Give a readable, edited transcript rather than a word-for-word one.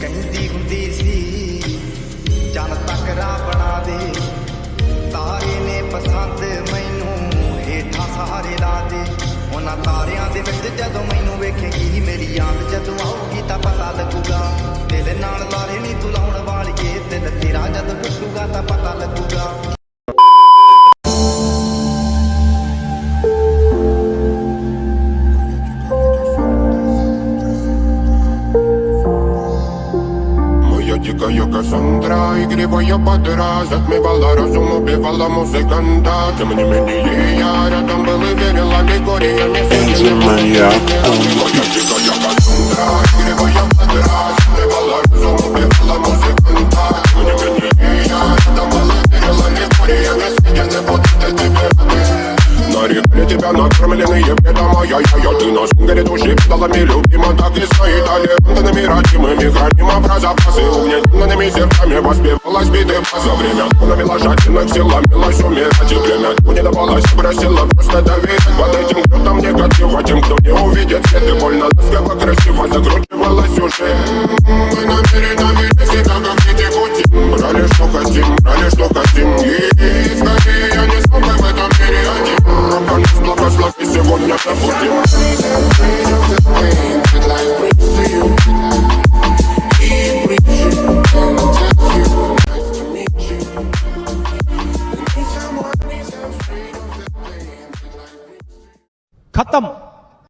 कहती हुंदी सी चल तकरा बना दे तारे ने पसंद मैनू हेठा सहारे ला दे उन्हां तारियां दे विच जदों मैनू वेखेगी मेरी याद जदों आऊगी तां पता लगूगा दिल नाल लारे नी तू लाउण वालीए दिल तेरा जदों टुटूगा तां पता लगूगा। Дикая Кассандра, игривая подра, затмевала разум, убивала музыканта. Тем не менее я рядом был и верил аллегориями. Моя дикая Кассандра, игривая подра, затмевала разум, убивала музыканта. Тем не менее я рядом был и верил аллегориями. Я не буду тебе нарекли тебя накормленные бедом, ай-яй-яй, ты на сунгере души педалами любима, так и стоит толерантными, родимыми, храним образопасы, угнетенными сердцами воспевалась биты за время, навела жадных сил, ломилась умирать, и время не давалось, просила просто доверять под этим кто-то негатива, тем, кто не увидит свет, и больно ласково, красиво закручивалась уже. Мы намеренно вели себя, как дети пути, брали что хотим, и скорее я не смог в этом мире один. Благослови сегодня забудем. खत्म।